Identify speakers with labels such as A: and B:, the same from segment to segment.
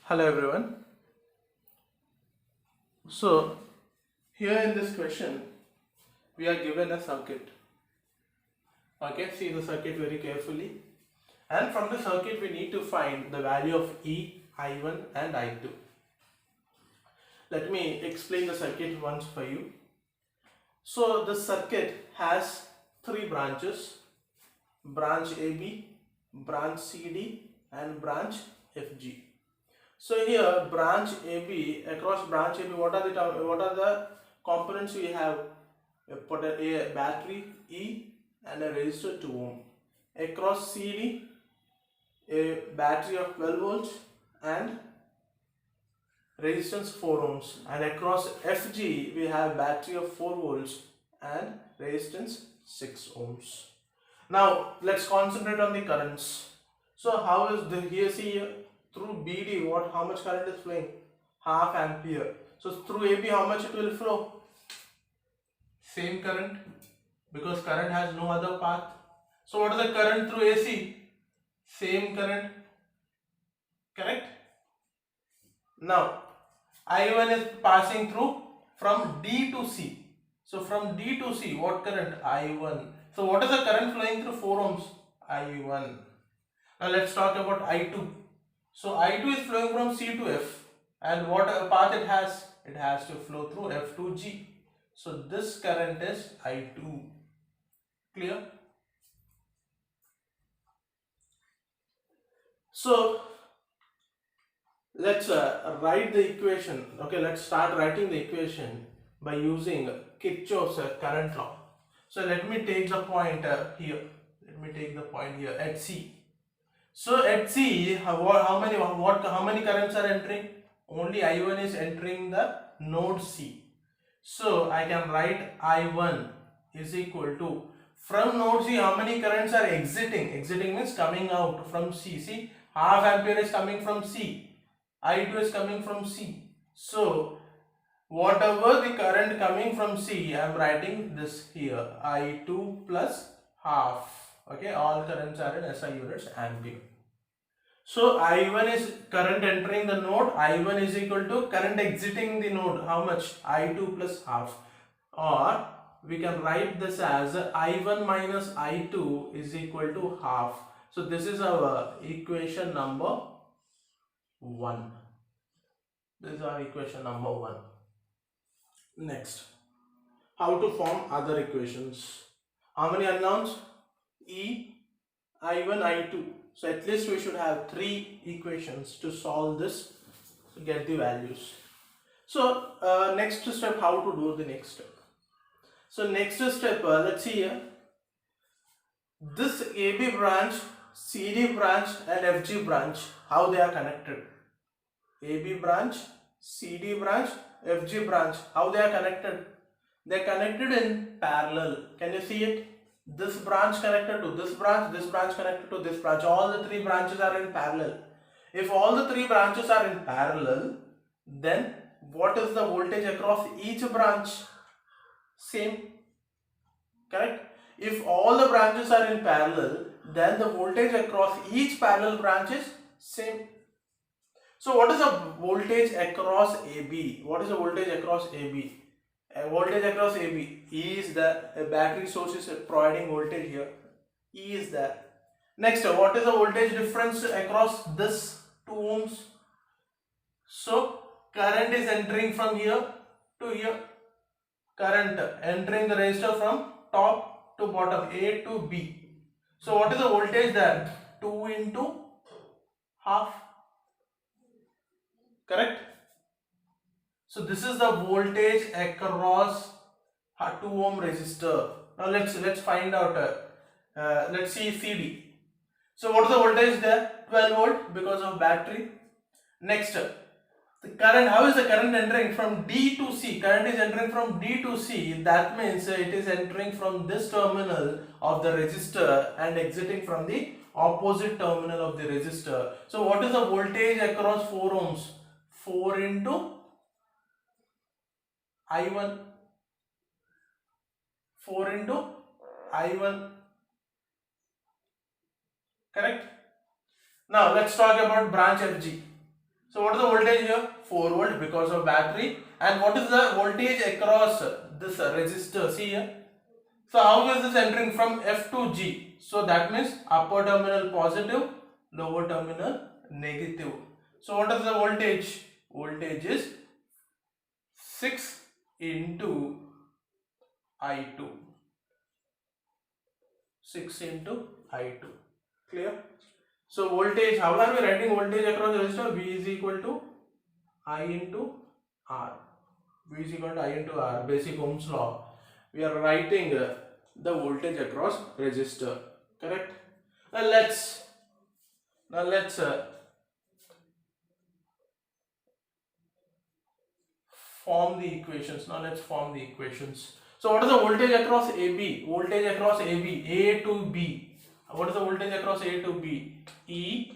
A: Hello everyone. So here in this question we are given a circuit. Okay, see the circuit very carefully, and from the circuit we need to find the value of E, I1 and I2. Let me explain the circuit once for you. So the circuit has three branches: branch AB, branch CD and branch FG. So here branch AB, across branch AB, what are the components we have? A battery E and a resistor 2 ohm. Across CD, a battery of 12 volts and resistance 4 ohms. And across FG, we have battery of 4 volts and resistance 6 ohms. Now let's concentrate on the currents. So how is the here, see here, through BD, how much current is flowing? Half ampere. So through AB, how much it will flow? Same current, because current has no other path. So what is the current through AC? Same current, correct? Now I1 is passing through from D to C. So from D to C, what current? I1. So what is the current flowing through 4 ohms? I1. Now let's talk about I2. So I2 is flowing from C to F, and what path it has? It has to flow through F to G. So this current is I2. Clear? So let's write the equation. Okay, let's start writing the equation by using Kirchhoff's current law. So let me take the point here. Let me take the point here at C. So at C, how many currents are entering? Only I1 is entering the node C. So I can write I1 is equal to, from node C, how many currents are exiting? Exiting means coming out from C. See, half ampere is coming from C. I2 is coming from C. So whatever the current coming from C, I am writing this here, I2 plus half. Okay, all currents are in SI units, ampere. So I1 is current entering the node, I1 is equal to current exiting the node, how much? I2 plus half. Or we can write this as I1 minus I2 is equal to half. So this is our equation number 1. This is our equation number 1. Next, how to form other equations. How many unknowns? E, I1, I2. So at least we should have 3 equations to solve this, to get the values. So next step, how to do the next step. So next step, let's see here. This AB branch, CD branch and FG branch, how they are connected. AB branch, CD branch, FG branch, how they are connected? They are connected in parallel. Can you see it? This branch connected to this branch connected to this branch. All the 3 branches are in parallel. If all the 3 branches are in parallel, then what is the voltage across each branch? Same, correct? If all the branches are in parallel, then the voltage across each parallel branch is same. So what is the voltage across AB? What is the voltage across AB? Voltage across AB, E is there. A battery source is providing voltage here. E is there. Next, what is the voltage difference across this 2 ohms? So current is entering from here to here. Current entering the resistor from top to bottom, A to B. So what is the voltage there? 2 into half. Correct? So this is the voltage across a 2 ohm resistor. Now let's find out. Let's see CD. So what is the voltage there? 12 volt because of battery. Next, the current. How is the current entering from D to C? Current is entering from D to C. That means it is entering from this terminal of the resistor and exiting from the opposite terminal of the resistor. So what is the voltage across 4 ohms? 4 into I1. 4 into I1. Correct? Now let's talk about branch FG. So what is the voltage here? 4 volt because of battery. And what is the voltage across this resistor? See here. So how is this entering from F to G? So that means upper terminal positive, lower terminal negative. So what is the voltage? Voltage is 6 into I2. 6 into I2. Clear? So voltage, how are we writing voltage across the resistor? V is equal to I into R. V is equal to I into R. Basic Ohm's law. We are writing the voltage across resistor. Correct? Now let's form the equations. Now let's form the equations. So what is the voltage across AB? Voltage across AB, A to B. What is the voltage across A to B? E.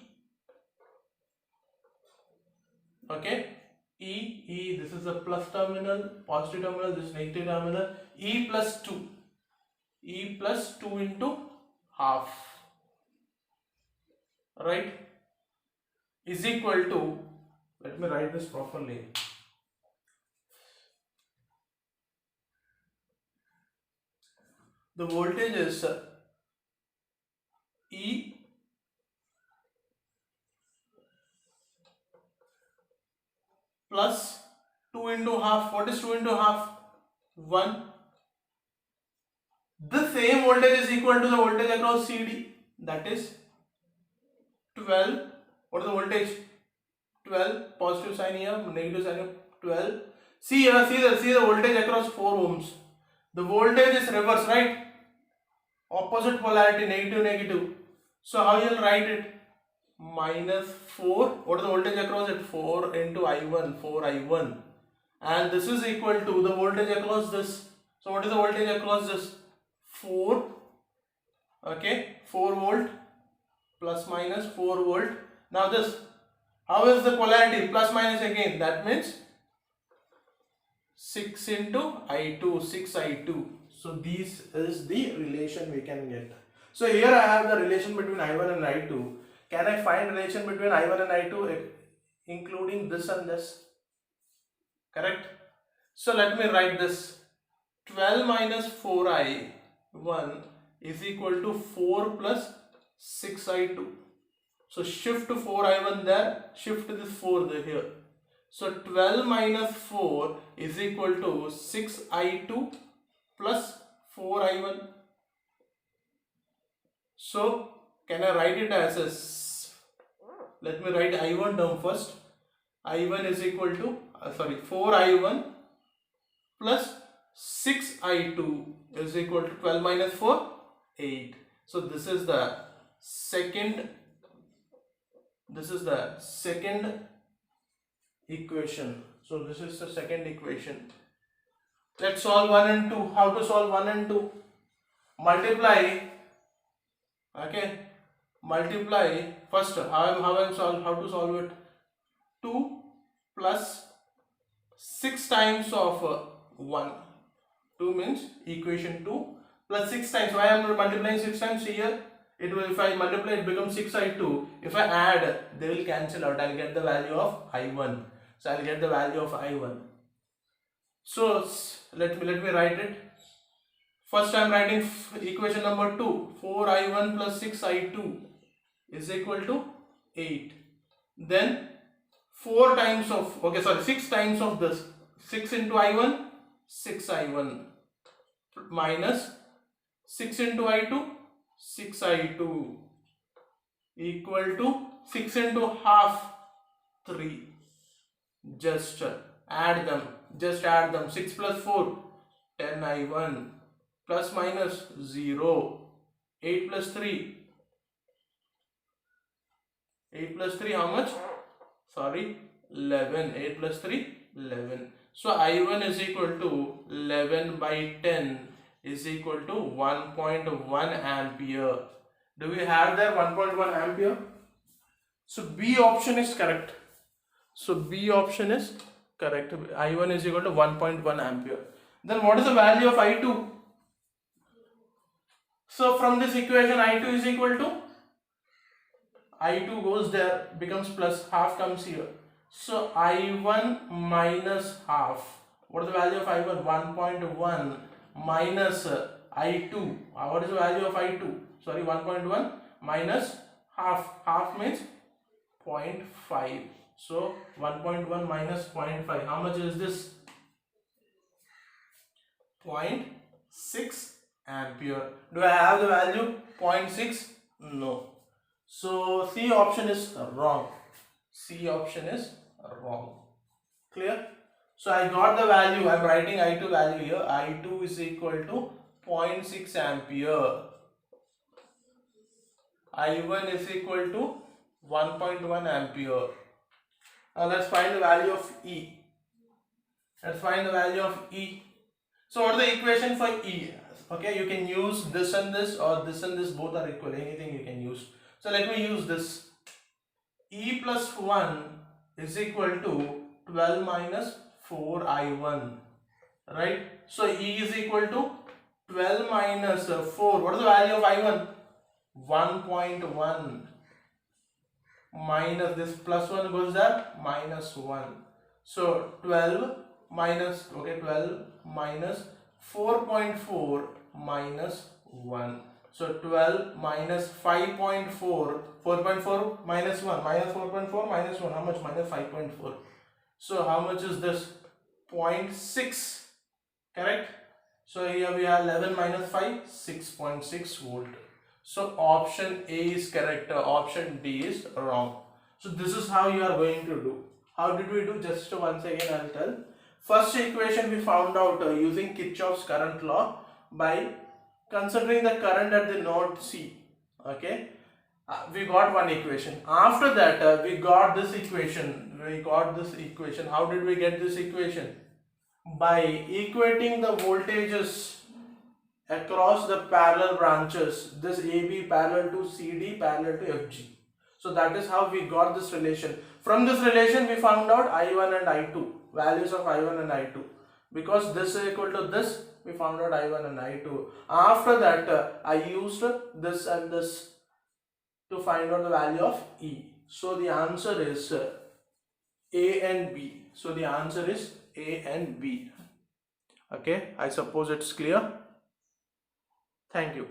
A: Okay. E, this is the plus terminal, positive terminal, this is negative terminal. E plus 2. E plus 2 into half. Right? Is equal to, let me write this properly. The voltage is E plus 2 into half. What is 2 into half? 1. The same voltage is equal to the voltage across CD. That is 12. What is the voltage? 12. Positive sign here, negative sign here. 12. See here, see the voltage across 4 ohms. The voltage is reverse, right? Opposite polarity, negative, negative. So how you will write it? Minus 4. What is the voltage across it? 4 into I1, 4I1. And this is equal to the voltage across this. So what is the voltage across this? 4. Okay, 4 volt plus minus 4 volt. Now this, how is the polarity? Plus minus again. That means 6 into I2, 6I2. So this is the relation we can get. So here I have the relation between I1 and I2. Can I find relation between I1 and I2 including this and this? Correct? So let me write this. 12 minus 4I1 is equal to 4 plus 6I2. So shift 4I1 there, shift this 4 there here. So 12 minus 4 is equal to 6I2 plus 4I1. So can I write it as a, let me write I1 term first. I1 is equal to, 4I1 plus 6I2 is equal to 12 minus 4, 8. So this is the second equation. So this is the second equation. Let's solve 1 and 2. How to solve 1 and 2? Multiply. Okay. Multiply. First, how to solve it? 2 plus 6 times of 1. 2 means equation 2 plus 6 times. Why I am multiplying 6 times here? It will, if I multiply, it becomes 6I2. If I add, they will cancel out. I'll get the value of I1. So I'll get the value of I1. So let me write it. First I am writing equation number 2. 4I1 plus 6I2 is equal to 8. Then 6 times of this. 6 into I1, 6I1 minus 6 into I2, 6I2 equal to 6 into half, 3. Just add them. 6 plus 4, 10I1 plus minus 0. 8 plus 3. 8 plus 3 how much? 11. 8 plus 3, 11. So I1 is equal to 11 by 10 is equal to 1.1 ampere. Do we have there 1.1 ampere? So B option is correct. I1 is equal to 1.1 ampere. Then what is the value of I2? So from this equation I2 is equal to, I2 goes there, becomes plus, half comes here. So I1 minus half. What is the value of I1? 1.1 minus I2. What is the value of I2? Sorry, 1.1 minus half. Half means 0.5. So 1.1 minus 0.5. How much is this? 0.6 ampere. Do I have the value 0.6? No. So C option is wrong. C option is wrong. Clear? So I got the value. I am writing I2 value here. I2 is equal to 0.6 ampere. I1 is equal to 1.1 ampere. Now let's find the value of E. Let's find the value of E. So what is the equation for E? Okay, you can use this and this, or this and this, both are equal. Anything you can use. So let me use this. E plus 1 is equal to 12 minus 4I1. Right? So E is equal to 12 minus 4. What is the value of I1? 1.1 minus this plus 1 goes there, minus 1. So 12 minus 12 minus 4.4 minus 1. So 12 minus 5.4, 4.4 minus 1, minus 4.4 minus 1, how much? Minus 5.4. So how much is this? 0.6, correct? So here we have 11 minus 5, 6.6 volt. So option A is correct, option D is wrong. So this is how you are going to do. How did we do? Just once again I will tell. First equation we found out using Kirchhoff's current law by considering the current at the node C. Okay, we got one equation. After that we got this equation. How did we get this equation? By equating the voltages across the parallel branches, this AB parallel to CD parallel to FG. So that is how we got this relation. From this relation we found out I1 and I2, values of I1 and I2. Because this is equal to this, we found out I1 and I2. After that I used this and this to find out the value of E. So the answer is A and B. So the answer is A and B. Okay, I suppose it's clear. Thank you.